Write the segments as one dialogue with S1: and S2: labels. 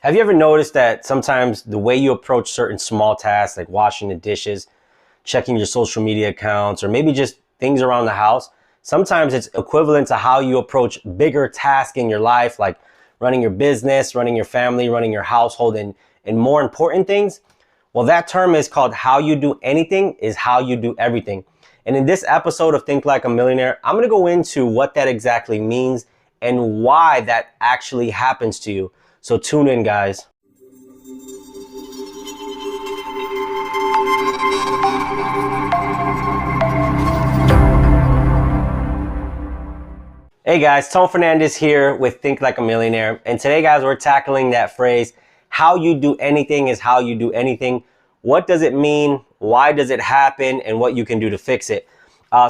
S1: Have you ever noticed that sometimes the way you approach certain small tasks, like washing the dishes, checking your social media accounts, or maybe just things around the house, sometimes it's equivalent to how you approach bigger tasks in your life, like running your business, running your family, running your household, and more important things? Well, that term is called how you do anything is how you do everything. And in this episode of Think Like a Millionaire, I'm gonna go into what that exactly means and why that actually happens to you. So tune in, guys. Hey guys, Tone Fernandez here with Think Like a Millionaire. And today, guys, we're tackling that phrase, how you do anything is how you do anything. What does it mean? Why does it happen? And what you can do to fix it.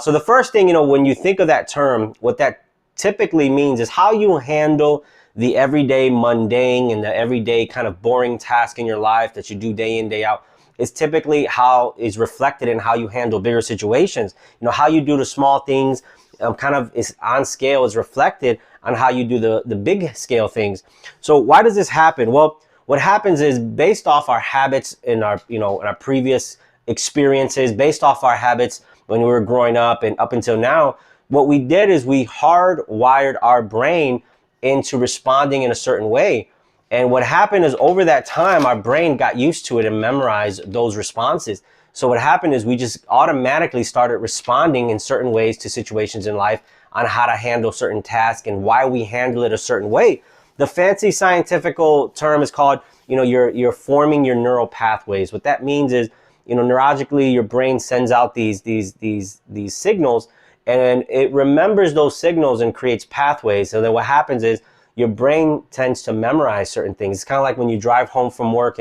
S1: So the first thing, when you think of that term, what that typically means is how you handle the everyday mundane and the everyday kind of boring task in your life that you do day in, day out. Is typically how is reflected in how you handle bigger situations. How you do the small things kind of is on scale, is reflected on how you do the big scale things. So why does this happen? Well, what happens is based off our habits in our, in our previous experiences, based off our habits when we were growing up and up until now, what we did is we hardwired our brain into responding in a certain way. And what happened is over that time, our brain got used to it and memorized those responses. So what happened is we just automatically started responding in certain ways to situations in life on how to handle certain tasks and why we handle it a certain way. The fancy scientific term is called, you're forming your neural pathways. What that means is, neurologically, your brain sends out these signals, and it remembers those signals and creates pathways. So then what happens is your brain tends to memorize certain things. It's kind of like when you drive home from work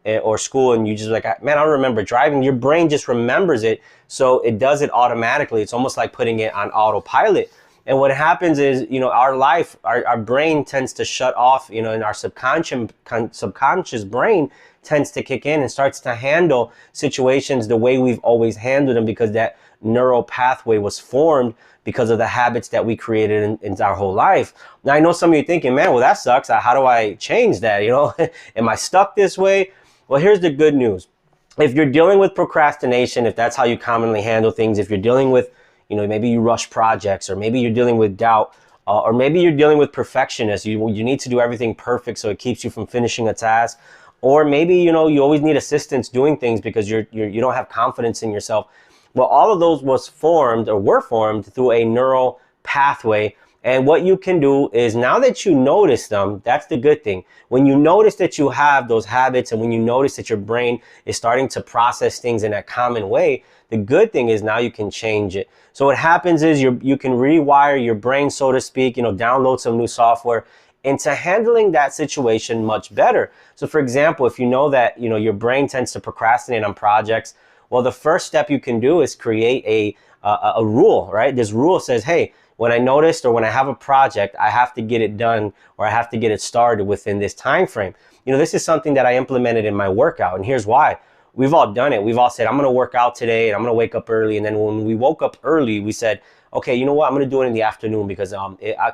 S1: or school and you just like, man, I don't remember driving. Your brain just remembers it. So it does it automatically. It's almost like putting it on autopilot. And what happens is, our life, our brain tends to shut off, and our subconscious brain tends to kick in and starts to handle situations the way we've always handled them, because that neural pathway was formed because of the habits that we created in our whole life. Now, I know some of you thinking, man, well, that sucks. How do I change that? Am I stuck this way? Well, here's the good news. If you're dealing with procrastination, if that's how you commonly handle things, if you're dealing with, maybe you rush projects, or maybe you're dealing with doubt, or maybe you're dealing with perfectionists. You need to do everything perfect so it keeps you from finishing a task. Or maybe, you always need assistance doing things because you don't have confidence in yourself. Well, all of those were formed through a neural pathway. And what you can do is, now that you notice them, that's the good thing. When you notice that you have those habits, and when you notice that your brain is starting to process things in a common way, the good thing is now you can change it. So what happens is you can rewire your brain, so to speak, download some new software into handling that situation much better. So for example, if you know that, your brain tends to procrastinate on projects, well, the first step you can do is create a rule, right? This rule says, hey, when I noticed or when I have a project, I have to get it done, or I have to get it started within this time frame. This is something that I implemented in my workout, and here's why. We've all done it. We've all said, I'm going to work out today and I'm going to wake up early. And then when we woke up early, we said, okay, you know what? I'm going to do it in the afternoon because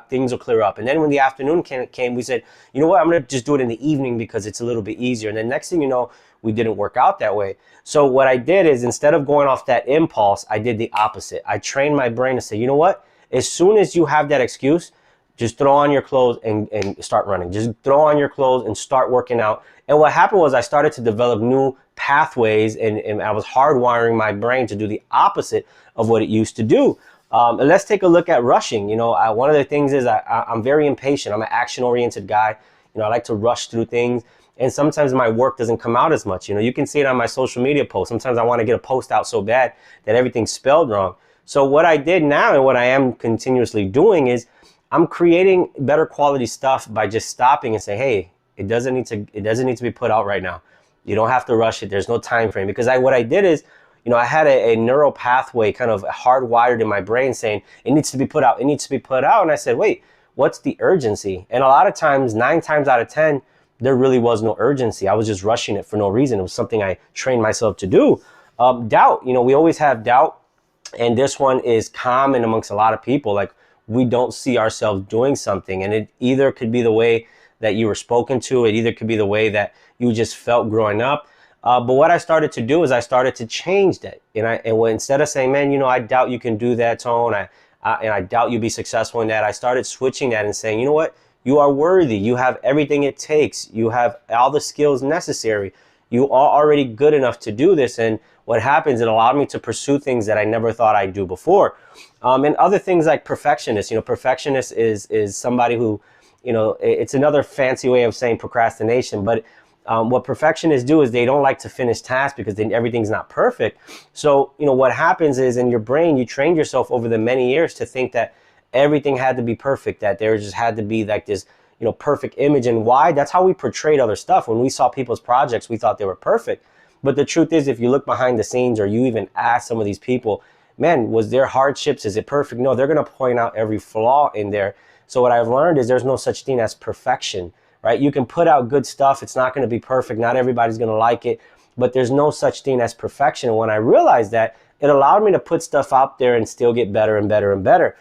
S1: things will clear up. And then when the afternoon came, we said, you know what? I'm going to just do it in the evening because it's a little bit easier. And then next thing you know, we didn't work out that way. So what I did is, instead of going off that impulse, I did the opposite. I trained my brain to say, you know what? As soon as you have that excuse, just throw on your clothes and start running. Just throw on your clothes and start working out. And what happened was I started to develop new pathways, and I was hardwiring my brain to do the opposite of what it used to do. And let's take a look at rushing. One of the things is I'm very impatient. I'm an action-oriented guy. I like to rush through things. And sometimes my work doesn't come out as much. You can see it on my social media posts. Sometimes I want to get a post out so bad that everything's spelled wrong. So what I did now, and what I am continuously doing, is I'm creating better quality stuff by just stopping and say, hey, it doesn't need to be put out right now. You don't have to rush it. There's no time frame. Because what I did is, I had a neural pathway kind of hardwired in my brain saying it needs to be put out. It needs to be put out. And I said, wait, what's the urgency? And a lot of times, 9 times out of 10, there really was no urgency. I was just rushing it for no reason. It was something I trained myself to do. Doubt, we always have doubt. And this one is common amongst a lot of people. Like, we don't see ourselves doing something, and it either could be the way that you were spoken to. It either could be the way that you just felt growing up. But what I started to do is I started to change that. And when, instead of saying, man, I doubt you can do that, Tone, and I doubt you'll be successful in that, I started switching that and saying, you know what? You are worthy. You have everything it takes. You have all the skills necessary. You are already good enough to do this. And what happens, it allowed me to pursue things that I never thought I'd do before. And other things like perfectionist. Perfectionist is somebody who, it's another fancy way of saying procrastination. But what perfectionists do is they don't like to finish tasks because everything's not perfect. So, what happens is in your brain, you trained yourself over the many years to think that everything had to be perfect, that there just had to be like this, perfect image. And why? That's how we portrayed other stuff. When we saw people's projects, we thought they were perfect. But the truth is, if you look behind the scenes or you even ask some of these people, man, was there hardships? Is it perfect? No, they're going to point out every flaw in there. So what I've learned is there's no such thing as perfection, right? You can put out good stuff. It's not going to be perfect. Not everybody's going to like it, but there's no such thing as perfection. And when I realized that, it allowed me to put stuff out there and still get better and better and better.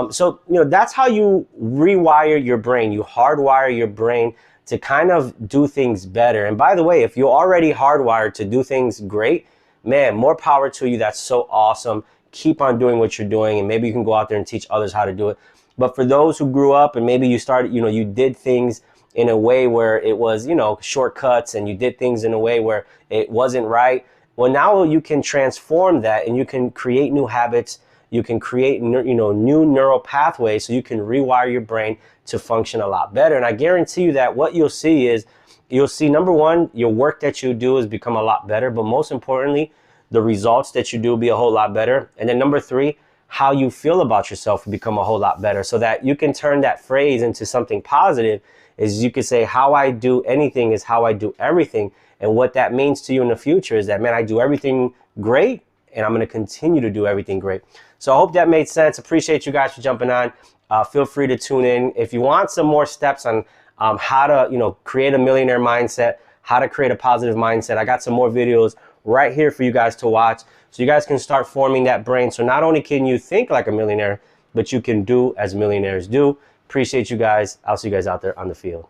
S1: So, that's how you rewire your brain. You hardwire your brain to kind of do things better. And by the way, if you're already hardwired to do things great, man, more power to you. That's so awesome. Keep on doing what you're doing, and maybe you can go out there and teach others how to do it. But for those who grew up and maybe you started, you did things in a way where it was, shortcuts, and you did things in a way where it wasn't right. Well, now you can transform that, and you can create new habits. You can create, new neural pathways, so you can rewire your brain to function a lot better. And I guarantee you that what you'll see is, number one, your work that you do has become a lot better, but most importantly, the results that you do will be a whole lot better. And then number three, how you feel about yourself will become a whole lot better, so that you can turn that phrase into something positive. Is you could say, how I do anything is how I do everything. And what that means to you in the future is that, man, I do everything great, and I'm going to continue to do everything great. So I hope that made sense. Appreciate you guys for jumping on. Feel free to tune in. If you want some more steps on how to, create a millionaire mindset, how to create a positive mindset, I got some more videos right here for you guys to watch, so you guys can start forming that brain. So not only can you think like a millionaire, but you can do as millionaires do. Appreciate you guys. I'll see you guys out there on the field.